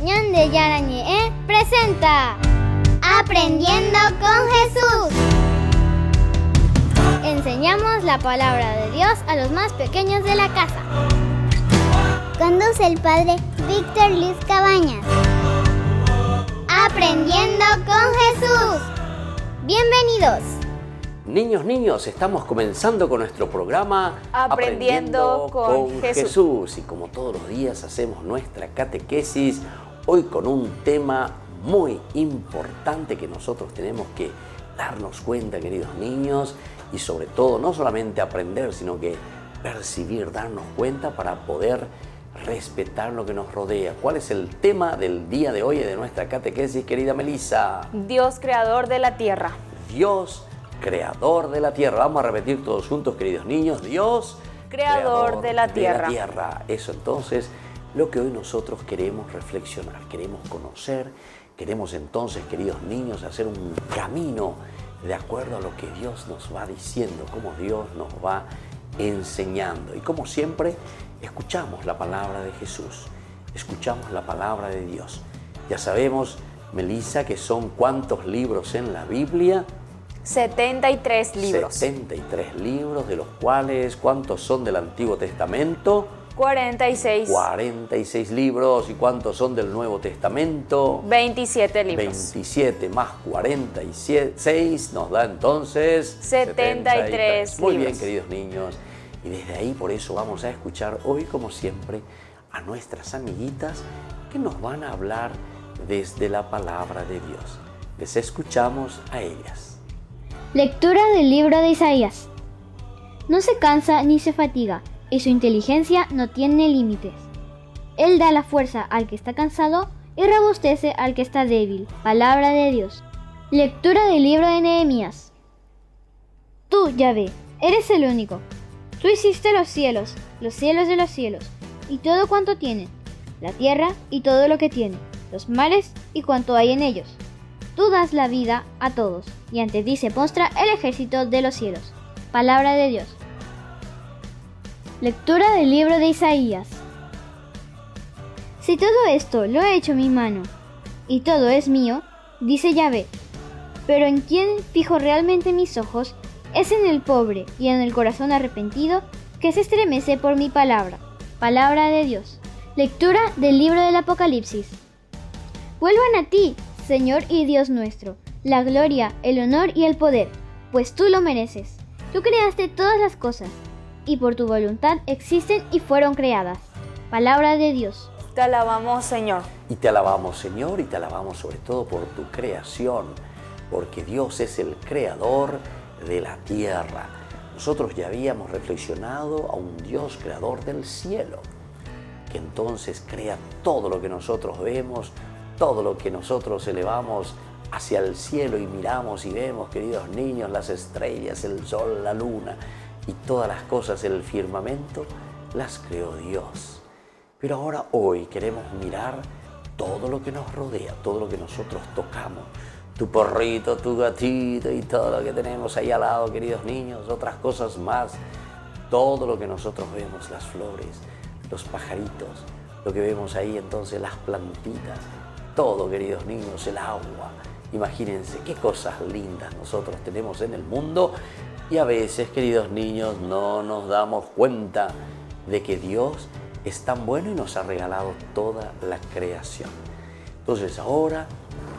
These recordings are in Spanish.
Ñande Yarañe presenta Aprendiendo con Jesús. Enseñamos la palabra de Dios a los más pequeños de la casa. Conduce el padre Víctor Luis Cabañas. Aprendiendo con Jesús. Bienvenidos. Niños, estamos comenzando con nuestro programa Aprendiendo con Jesús. Y como todos los días hacemos nuestra catequesis, hoy con un tema muy importante que nosotros tenemos que darnos cuenta, queridos niños, y sobre todo no solamente aprender, sino que percibir, darnos cuenta para poder respetar lo que nos rodea. ¿Cuál es el tema del día de hoy de nuestra catequesis, querida Melissa? Dios creador de la tierra. Dios creador de la tierra. Vamos a repetir todos juntos, queridos niños. Dios creador de la tierra. Eso entonces, lo que hoy nosotros queremos reflexionar, queremos conocer, queremos entonces, queridos niños, hacer un camino de acuerdo a lo que Dios nos va diciendo, cómo Dios nos va enseñando. Y como siempre, escuchamos la palabra de Jesús, escuchamos la palabra de Dios. Ya sabemos, Melissa, que son ¿cuántos libros en la Biblia? 73 libros. 73 libros, de los cuales, ¿cuántos son del Antiguo Testamento? 46. 46 libros. ¿Y cuántos son del Nuevo Testamento? 27 libros. 27 más 46 nos da entonces 73 Muy libros. bien, queridos niños. Y desde ahí, por eso vamos a escuchar hoy, como siempre, a nuestras amiguitas que nos van a hablar desde la palabra de Dios. Les escuchamos a ellas. Lectura del libro de Isaías. No se cansa ni se fatiga, y su inteligencia no tiene límites. Él da la fuerza al que está cansado y robustece al que está débil. Palabra de Dios. Lectura del libro de Nehemías. Tú, Yahvé, eres el único. Tú hiciste los cielos de los cielos, y todo cuanto tienen, la tierra y todo lo que tiene, los mares y cuanto hay en ellos. Tú das la vida a todos, y ante ti se postra el ejército de los cielos. Palabra de Dios. Lectura del libro de Isaías. Si todo esto lo ha hecho mi mano, y todo es mío, dice Yahvé, pero en quien fijo realmente mis ojos es en el pobre y en el corazón arrepentido que se estremece por mi palabra. Palabra de Dios. Lectura del libro del Apocalipsis. Vuelvan a ti, Señor y Dios nuestro, la gloria, el honor y el poder, pues tú lo mereces. Tú creaste todas las cosas, y por tu voluntad existen y fueron creadas. Palabra de Dios. Te alabamos, Señor. Y te alabamos, Señor, y te alabamos sobre todo por tu creación, porque Dios es el creador de la tierra. Nosotros ya habíamos reflexionado a un Dios creador del cielo, que entonces crea todo lo que nosotros vemos, todo lo que nosotros elevamos hacia el cielo y miramos y vemos, queridos niños, las estrellas, el sol, la luna y todas las cosas, el firmamento, las creó Dios. Pero ahora hoy queremos mirar todo lo que nos rodea, todo lo que nosotros tocamos. Tu perrito, tu gatito y todo lo que tenemos ahí al lado, queridos niños, otras cosas más. Todo lo que nosotros vemos, las flores, los pajaritos, lo que vemos ahí entonces, las plantitas, todo, queridos niños, el agua. Imagínense qué cosas lindas nosotros tenemos en el mundo y a veces, queridos niños, no nos damos cuenta de que Dios es tan bueno y nos ha regalado toda la creación. Entonces ahora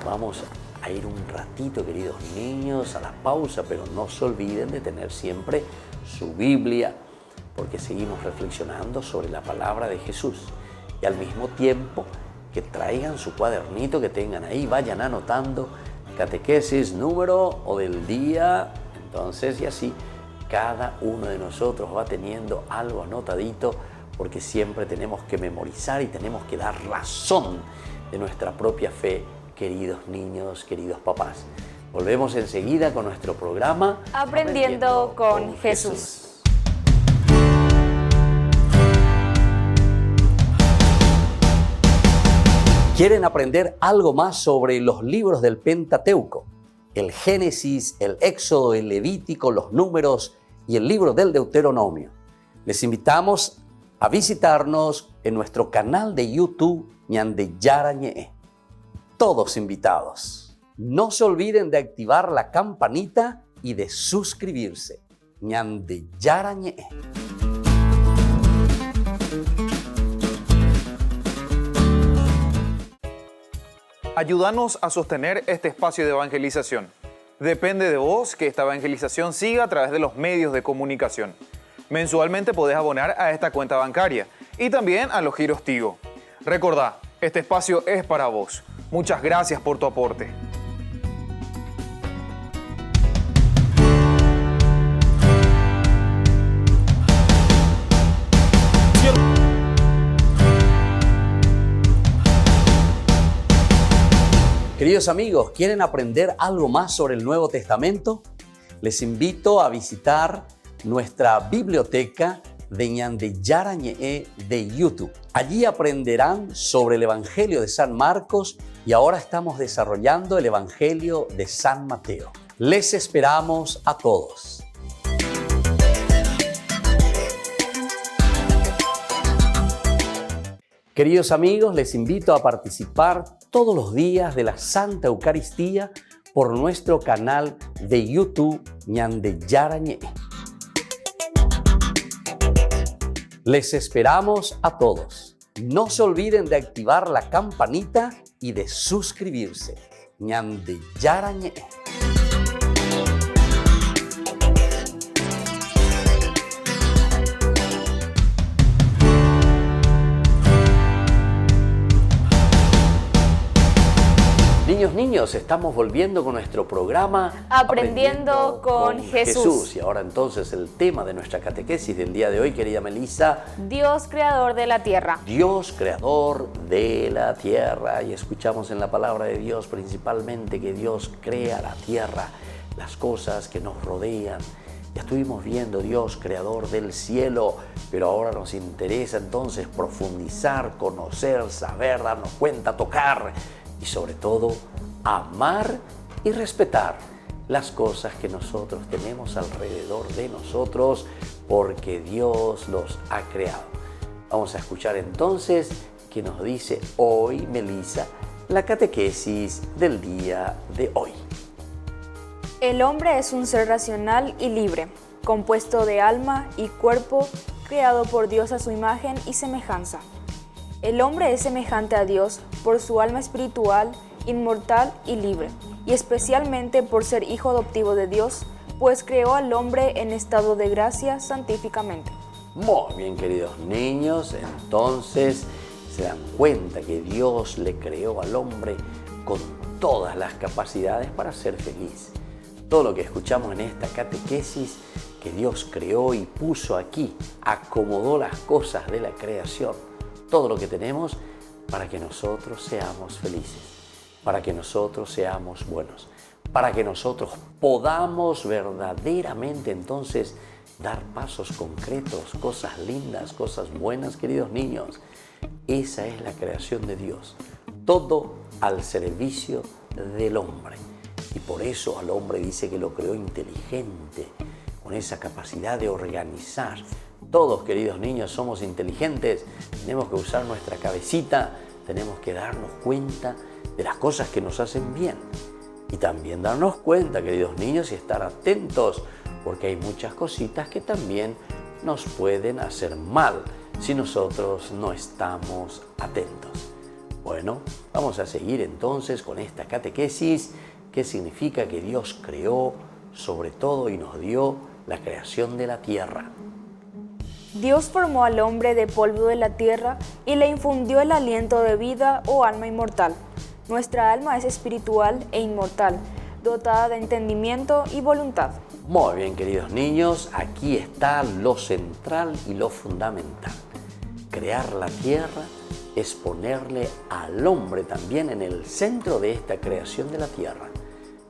vamos a ir un ratito, queridos niños, a la pausa, pero no se olviden de tener siempre su Biblia, porque seguimos reflexionando sobre la palabra de Jesús. Y al mismo tiempo que traigan su cuadernito, que tengan ahí, vayan anotando catequesis, número o del día. Entonces, y así, cada uno de nosotros va teniendo algo anotadito, porque siempre tenemos que memorizar y tenemos que dar razón de nuestra propia fe, queridos niños, queridos papás. Volvemos enseguida con nuestro programa Aprendiendo con Jesús. ¿Quieren aprender algo más sobre los libros del Pentateuco? El Génesis, el Éxodo, el Levítico, los Números y el libro del Deuteronomio. Les invitamos a visitarnos en nuestro canal de YouTube ñande yarañe. Todos invitados. No se olviden de activar la campanita y de suscribirse. ñande yarañe. Ayúdanos a sostener este espacio de evangelización. Depende de vos que esta evangelización siga a través de los medios de comunicación. Mensualmente podés abonar a esta cuenta bancaria y también a los giros Tigo. Recordá, este espacio es para vos. Muchas gracias por tu aporte. Queridos amigos, ¿quieren aprender algo más sobre el Nuevo Testamento? Les invito a visitar nuestra biblioteca de ñande yarañe de YouTube. Allí aprenderán sobre el Evangelio de San Marcos y ahora estamos desarrollando el Evangelio de San Mateo. Les esperamos a todos. Queridos amigos, les invito a participar todos los días de la Santa Eucaristía por nuestro canal de YouTube ñande yarañe. Les esperamos a todos. No se olviden de activar la campanita y de suscribirse. ñande yarañe. Niños, estamos volviendo con nuestro programa Aprendiendo con Jesús. Y ahora entonces el tema de nuestra catequesis del día de hoy, querida Melissa. Dios creador de la tierra. Dios creador de la tierra. Y escuchamos en la palabra de Dios principalmente que Dios crea la tierra, las cosas que nos rodean. Ya estuvimos viendo Dios creador del cielo, pero ahora nos interesa entonces profundizar, conocer, saber, darnos cuenta, tocar y sobre todo amar y respetar las cosas que nosotros tenemos alrededor de nosotros porque Dios los ha creado. Vamos a escuchar entonces qué nos dice hoy Melissa, la catequesis del día de hoy. El hombre es un ser racional y libre, compuesto de alma y cuerpo, creado por Dios a su imagen y semejanza. El hombre es semejante a Dios por su alma espiritual, inmortal y libre, y especialmente por ser hijo adoptivo de Dios, pues creó al hombre en estado de gracia santíficamente. Muy bien, queridos niños, entonces se dan cuenta que Dios le creó al hombre con todas las capacidades para ser feliz. Todo lo que escuchamos en esta catequesis que Dios creó y puso aquí, acomodó las cosas de la creación, todo lo que tenemos para que nosotros seamos felices, para que nosotros seamos buenos, para que nosotros podamos verdaderamente entonces dar pasos concretos, cosas lindas, cosas buenas, queridos niños. Esa es la creación de Dios, todo al servicio del hombre. Y por eso al hombre dice que lo creó inteligente, con esa capacidad de organizar. Todos, queridos niños, somos inteligentes, tenemos que usar nuestra cabecita, tenemos que darnos cuenta de las cosas que nos hacen bien. Y también darnos cuenta, queridos niños, y estar atentos, porque hay muchas cositas que también nos pueden hacer mal si nosotros no estamos atentos. Bueno, vamos a seguir entonces con esta catequesis, que significa que Dios creó sobre todo y nos dio la creación de la tierra. Dios formó al hombre de polvo de la tierra y le infundió el aliento de vida o alma inmortal. Nuestra alma es espiritual e inmortal, dotada de entendimiento y voluntad. Muy bien, queridos niños, aquí está lo central y lo fundamental. Crear la tierra es ponerle al hombre también en el centro de esta creación de la tierra.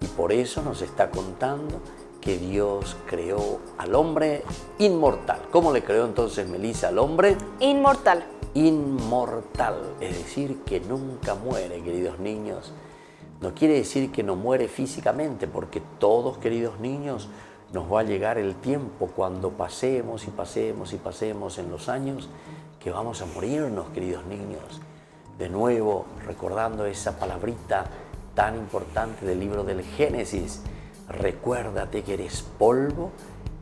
Y por eso nos está contando que Dios creó al hombre inmortal. ¿Cómo le creó entonces Melissa al hombre? Inmortal. Inmortal, es decir, que nunca muere, queridos niños. No quiere decir que no muere físicamente, porque todos, queridos niños, nos va a llegar el tiempo cuando pasemos y pasemos y pasemos en los años que vamos a morirnos, queridos niños. de nuevo recordando esa palabrita tan importante del libro del Génesis. Recuérdate que eres polvo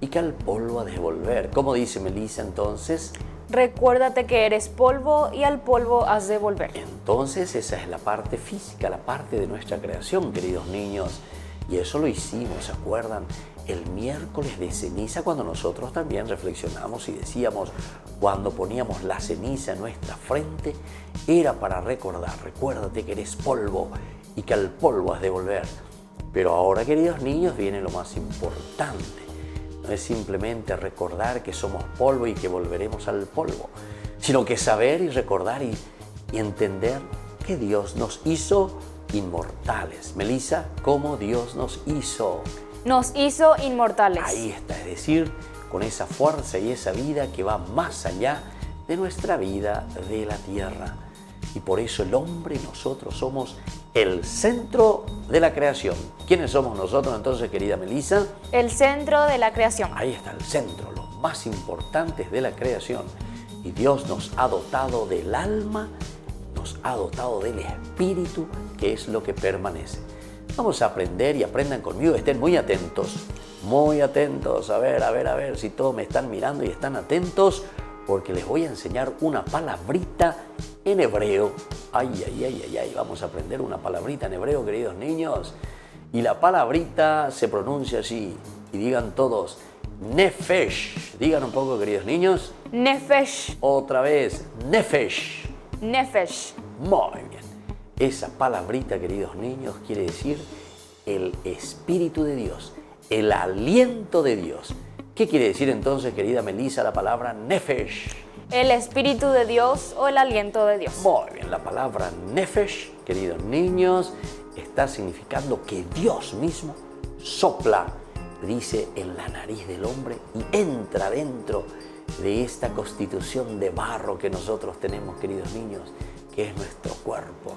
y que al polvo has de volver. ¿Cómo dice Melissa entonces? Recuérdate que eres polvo y al polvo has de volver. Entonces esa es la parte física, la parte de nuestra creación, queridos niños. Y eso lo hicimos, ¿se acuerdan? El miércoles de ceniza, cuando nosotros también reflexionamos y decíamos, cuando poníamos la ceniza en nuestra frente, era para recordar, recuérdate que eres polvo y que al polvo has de volver. Pero ahora, queridos niños, viene lo más importante. No es simplemente recordar que somos polvo y que volveremos al polvo, sino que saber y recordar y entender que Dios nos hizo inmortales. Melissa, ¿cómo Dios nos hizo? Nos hizo inmortales. Ahí está, es decir, con esa fuerza y esa vida que va más allá de nuestra vida de la tierra. Y por eso el hombre y nosotros somos el centro de la creación. ¿Quiénes somos nosotros entonces, querida Melissa? El centro de la creación. Ahí está el centro, los más importantes de la creación. Y Dios nos ha dotado del alma, nos ha dotado del espíritu, que es lo que permanece. Vamos a aprender y aprendan conmigo, estén muy atentos, a ver si todos me están mirando y están atentos, porque les voy a enseñar una palabrita en hebreo. Ay, vamos a aprender una palabrita en hebreo, queridos niños. Y la palabrita se pronuncia así, y digan todos, nefesh. Digan un poco, queridos niños. Nefesh. Otra vez, nefesh. Nefesh. Muy bien. Esa palabrita, queridos niños, quiere decir el Espíritu de Dios, el aliento de Dios. ¿Qué quiere decir entonces, querida Melissa, la palabra nefesh? El Espíritu de Dios o el aliento de Dios. Muy bien, la palabra nefesh, queridos niños, está significando que Dios mismo sopla, dice, en la nariz del hombre y entra dentro de esta constitución de barro que nosotros tenemos, queridos niños, que es nuestro cuerpo.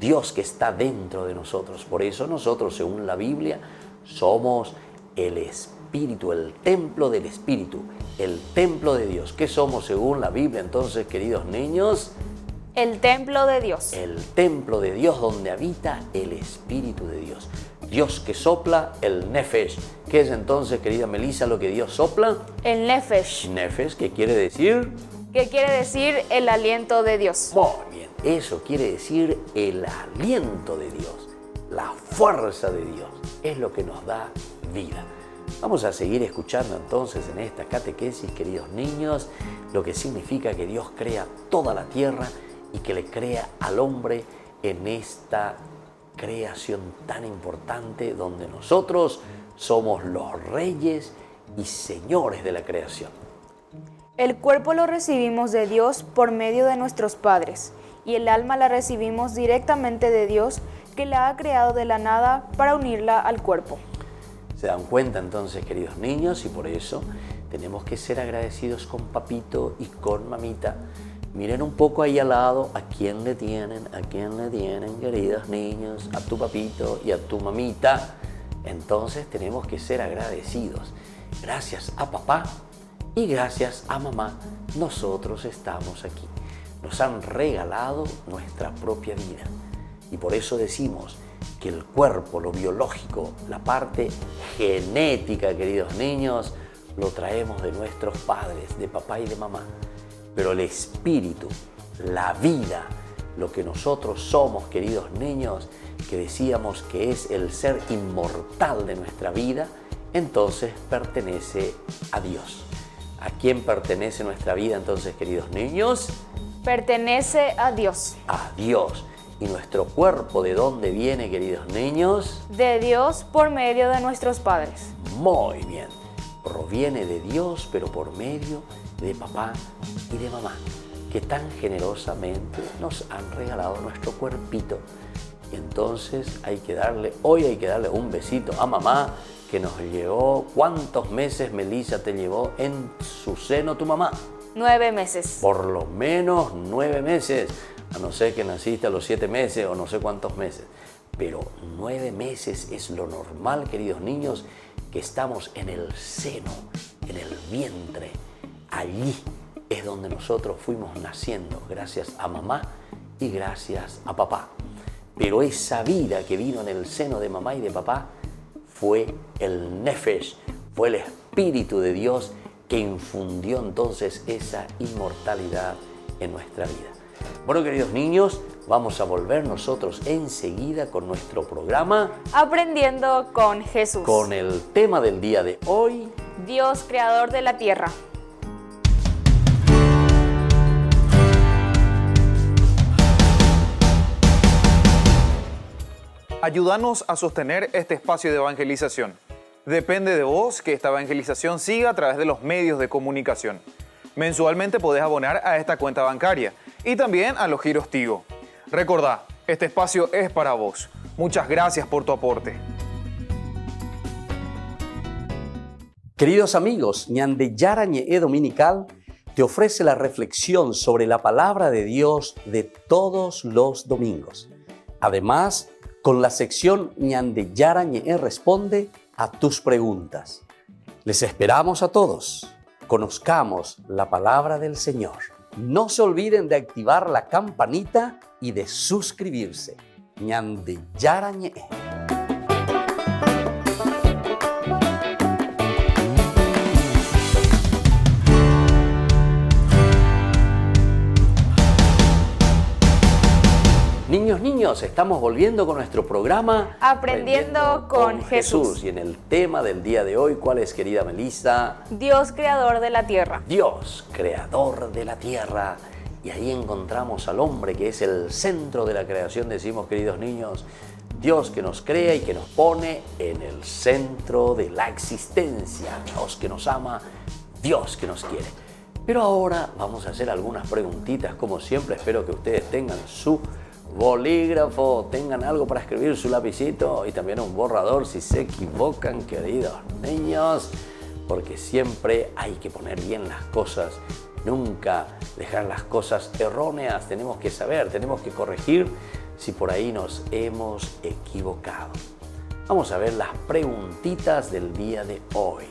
Dios que está dentro de nosotros. Por eso nosotros, según la Biblia, somos el Espíritu, el templo del Espíritu, el templo de Dios. ¿Qué somos según la Biblia entonces, queridos niños? El templo de Dios. El templo de Dios donde habita el Espíritu de Dios. Dios que sopla, el nefesh. ¿Qué es entonces, querida Melissa, lo que Dios sopla? El nefesh. Nefesh, ¿qué quiere decir? ¿Qué quiere decir el aliento de Dios? Muy bien, eso quiere decir el aliento de Dios, la fuerza de Dios, es lo que nos da vida. Vamos a seguir escuchando entonces en esta catequesis, queridos niños, lo que significa que Dios crea toda la tierra y que le crea al hombre en esta creación tan importante donde nosotros somos los reyes y señores de la creación. El cuerpo lo recibimos de Dios por medio de nuestros padres, y el alma la recibimos directamente de Dios, que la ha creado de la nada para unirla al cuerpo. ¿Se dan cuenta entonces, queridos niños? Y por eso tenemos que ser agradecidos con papito y con mamita. Miren un poco ahí al lado a quién le tienen, queridos niños, a tu papito y a tu mamita. Entonces tenemos que ser agradecidos. Gracias a papá y gracias a mamá, nosotros estamos aquí. Nos han regalado nuestra propia vida. Y por eso decimos que el cuerpo, lo biológico, la parte genética, queridos niños, lo traemos de nuestros padres, de papá y de mamá. Pero el espíritu, la vida, lo que nosotros somos, queridos niños, que decíamos que es el ser inmortal de nuestra vida, entonces pertenece a Dios. ¿A quién pertenece nuestra vida entonces, queridos niños? Pertenece a Dios. A Dios. ¿Y nuestro cuerpo de dónde viene, queridos niños? De Dios por medio de nuestros padres. Muy bien. Proviene de Dios, pero por medio de papá y de mamá, que tan generosamente nos han regalado nuestro cuerpito. Y entonces hoy hay que darle un besito a mamá, que nos llevó. ¿Cuántos meses, Melissa, te llevó en su seno tu mamá? 9 meses. Por lo menos 9 meses, a no ser que naciste a los 7 meses o no sé cuántos meses. Pero 9 meses es lo normal, queridos niños, que estamos en el seno, en el vientre. Allí es donde nosotros fuimos naciendo, gracias a mamá y gracias a papá. Pero esa vida que vino en el seno de mamá y de papá fue el Nefesh, fue el Espíritu de Dios que infundió entonces esa inmortalidad en nuestra vida. Bueno, queridos niños, vamos a volver nosotros enseguida con nuestro programa Aprendiendo con Jesús. con el tema del día de hoy, Dios, creador de la tierra. Ayúdanos a sostener este espacio de evangelización. Depende de vos que esta evangelización siga a través de los medios de comunicación. Mensualmente podés abonar a esta cuenta bancaria y también a los giros Tigo. Recordá, este espacio es para vos. Muchas gracias por tu aporte. Queridos amigos, Ñande Yara Ñe'e Dominical te ofrece la reflexión sobre la palabra de Dios de todos los domingos. Además, con la sección Ñande Yara Ñe'e Responde a tus preguntas. Les esperamos a todos. Conozcamos la palabra del Señor. No se olviden de activar la campanita y de suscribirse. Ñande Yara Ñe'e. Niños, estamos volviendo con nuestro programa Aprendiendo con Jesús. Y en el tema del día de hoy, ¿cuál es, querida Melissa? Dios, creador de la tierra. Dios, creador de la tierra. Y ahí encontramos al hombre que es el centro de la creación, decimos, queridos niños. Dios que nos crea y que nos pone en el centro de la existencia. Dios que nos ama, Dios que nos quiere. Pero ahora vamos a hacer algunas preguntitas, como siempre. Espero que ustedes tengan su bolígrafo, tengan algo para escribir, su lapicito y también un borrador si se equivocan, queridos niños, porque siempre hay que poner bien las cosas, nunca dejar las cosas erróneas. Tenemos que saber, tenemos que corregir si por ahí nos hemos equivocado. Vamos a ver las preguntitas del día de hoy.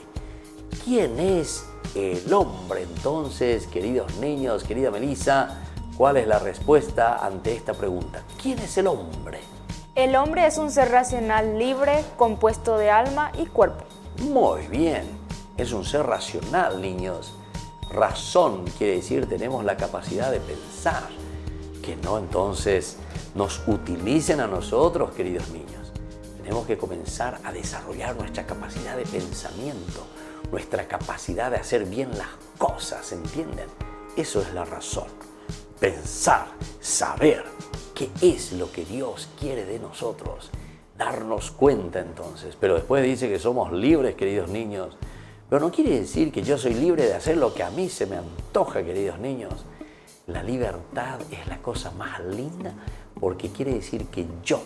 ¿Quién es el hombre entonces, queridos niños, querida Melissa? ¿Cuál es la respuesta ante esta pregunta? ¿Quién es el hombre? El hombre es un ser racional libre, compuesto de alma y cuerpo. Muy bien, es un ser racional, niños. Razón quiere decir tenemos la capacidad de pensar. Que no entonces nos utilicen a nosotros, queridos niños. Tenemos que comenzar a desarrollar nuestra capacidad de pensamiento, nuestra capacidad de hacer bien las cosas, ¿entienden? Eso es la razón. Pensar, saber qué es lo que Dios quiere de nosotros, darnos cuenta entonces. Pero después dice que somos libres, queridos niños. Pero no quiere decir que yo soy libre de hacer lo que a mí se me antoja, queridos niños. La libertad es la cosa más linda porque quiere decir que yo,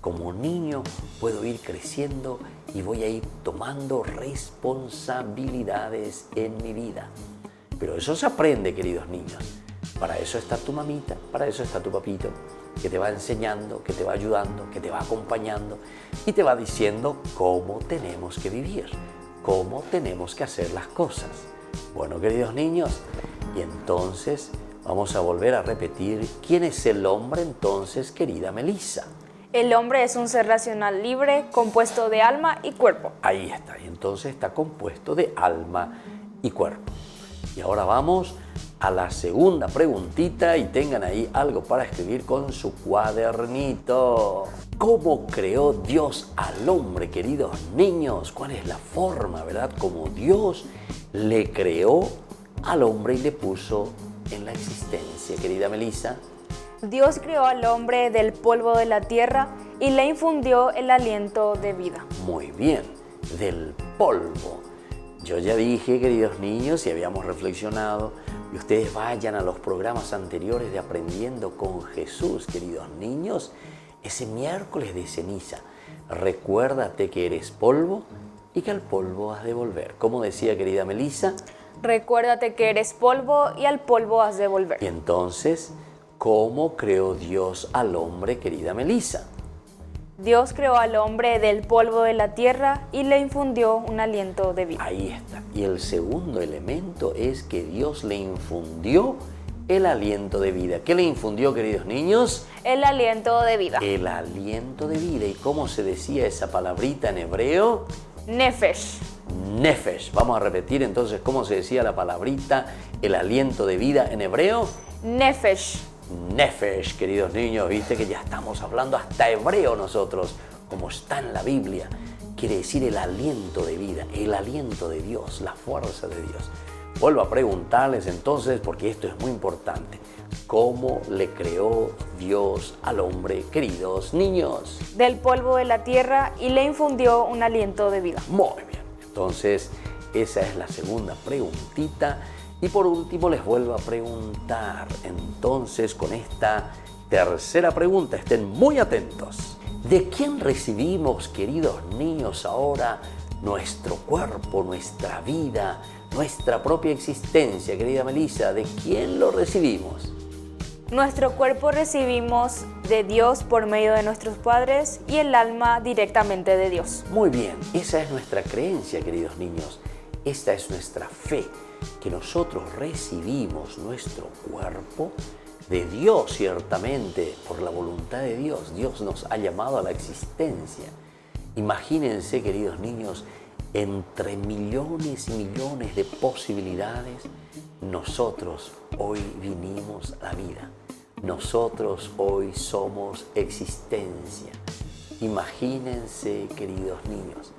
como niño, puedo ir creciendo y voy a ir tomando responsabilidades en mi vida. Pero eso se aprende, queridos niños. Para eso está tu mamita, para eso está tu papito, que te va enseñando, que te va ayudando, que te va acompañando y te va diciendo cómo tenemos que vivir, cómo tenemos que hacer las cosas. Bueno, queridos niños, y entonces vamos a volver a repetir, ¿quién es el hombre entonces, querida Melissa? El hombre es un ser racional libre, compuesto de alma y cuerpo. Ahí está, y entonces está compuesto de alma y cuerpo. Y ahora vamos a la segunda preguntita y tengan ahí algo para escribir con su cuadernito. ¿Cómo creó Dios al hombre, queridos niños? ¿Cuál es la forma, verdad? Como Dios le creó al hombre y le puso en la existencia, querida Melissa. Dios creó al hombre del polvo de la tierra y le infundió el aliento de vida. Muy bien, del polvo. Yo ya dije, queridos niños, y habíamos reflexionado, y ustedes vayan a los programas anteriores de Aprendiendo con Jesús, queridos niños, ese miércoles de ceniza. Recuérdate que eres polvo y que al polvo has de volver. Como decía, querida Melissa. Recuérdate que eres polvo y al polvo has de volver. Y entonces, ¿cómo creó Dios al hombre, querida Melissa? Dios creó al hombre del polvo de la tierra y le infundió un aliento de vida. Ahí está. Y el segundo elemento es que Dios le infundió El aliento de vida. ¿Qué le infundió, queridos niños? El aliento de vida. El aliento de vida. ¿Y cómo se decía esa palabrita en hebreo? Nefesh. Nefesh. Vamos a repetir entonces cómo se decía la palabrita, el aliento de vida en hebreo. Nefesh. Nefesh, queridos niños, viste que ya estamos hablando hasta hebreo nosotros, como está en la Biblia. Quiere decir el aliento de vida, el aliento de Dios, la fuerza de Dios. Vuelvo a preguntarles entonces, porque esto es muy importante, ¿cómo le creó Dios al hombre, queridos niños? Del polvo de la tierra y le infundió un aliento de vida. Muy bien, entonces esa es la segunda preguntita. Y por último les vuelvo a preguntar, entonces con esta tercera pregunta, estén muy atentos. ¿De quién recibimos, queridos niños, ahora nuestro cuerpo, nuestra vida, nuestra propia existencia, querida Melissa? ¿De quién lo recibimos? Nuestro cuerpo recibimos de Dios por medio de nuestros padres y el alma directamente de Dios. Muy bien, esa es nuestra creencia, queridos niños. Esta es nuestra fe, que nosotros recibimos nuestro cuerpo de Dios, ciertamente, por la voluntad de Dios. Dios nos ha llamado a la existencia. Imagínense, queridos niños, entre millones y millones de posibilidades, nosotros hoy vinimos a la vida. Nosotros hoy somos existencia. Imagínense, queridos niños.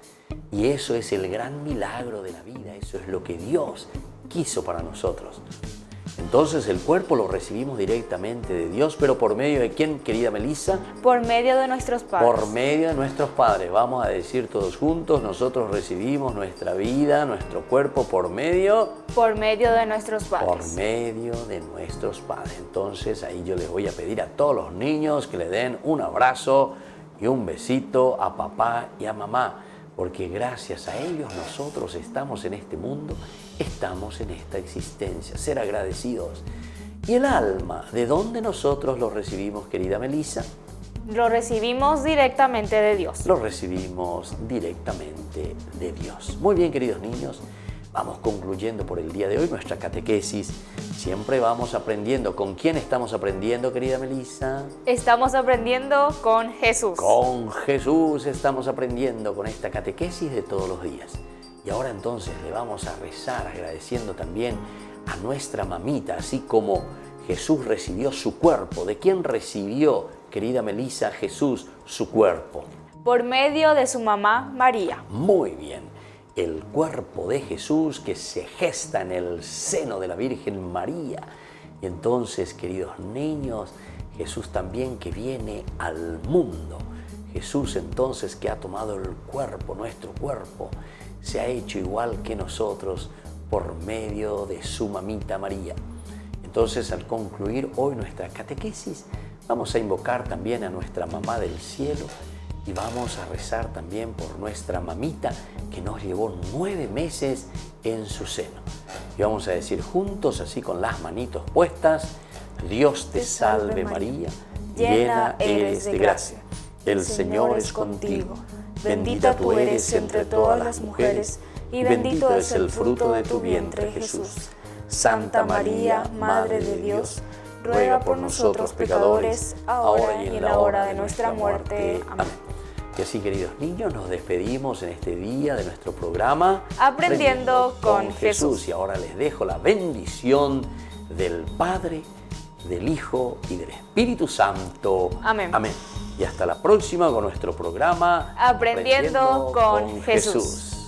Y eso es el gran milagro de la vida. Eso es lo que Dios quiso para nosotros. Entonces el cuerpo lo recibimos directamente de Dios, pero ¿por medio de quién, querida Melissa? Por medio de nuestros padres. Por medio de nuestros padres. Vamos a decir todos juntos, nosotros recibimos nuestra vida, nuestro cuerpo por medio... Por medio de nuestros padres. Por medio de nuestros padres. Entonces ahí yo les voy a pedir a todos los niños que le den un abrazo y un besito a papá y a mamá, porque gracias a ellos nosotros estamos en este mundo, estamos en esta existencia. Ser agradecidos. ¿Y el alma? ¿De dónde nosotros lo recibimos, querida Melissa? Lo recibimos directamente de Dios. Lo recibimos directamente de Dios. Muy bien, queridos niños, vamos concluyendo por el día de hoy nuestra catequesis. Siempre vamos aprendiendo. ¿Con quién estamos aprendiendo, querida Melissa? Estamos aprendiendo con Jesús. Con Jesús estamos aprendiendo con esta catequesis de todos los días. Y ahora entonces le vamos a rezar agradeciendo también a nuestra mamita, así como Jesús recibió su cuerpo. ¿De quién recibió, querida Melissa, Jesús su cuerpo? Por medio de su mamá María. Muy bien. El cuerpo de Jesús que se gesta en el seno de la Virgen María. Y entonces, queridos niños, Jesús también que viene al mundo. Jesús entonces que ha tomado el cuerpo, nuestro cuerpo, se ha hecho igual que nosotros por medio de su mamita María. Entonces, al concluir hoy nuestra catequesis, vamos a invocar también a nuestra mamá del cielo y vamos a rezar también por nuestra mamita que nos llevó 9 meses en su seno. Y vamos a decir juntos, así con las manitos puestas: Dios te salve María, llena eres de gracia. El Señor es contigo. Bendita tú eres entre todas las mujeres y bendito es el fruto de tu vientre, Jesús. Santa María, Madre de Dios, ruega por nosotros pecadores, ahora y en la hora de nuestra muerte. Amén. Y así, queridos niños, nos despedimos en este día de nuestro programa Aprendiendo con Jesús. Y ahora les dejo la bendición del Padre, del Hijo y del Espíritu Santo. Amén. Amén. Y hasta la próxima con nuestro programa Aprendiendo con Jesús.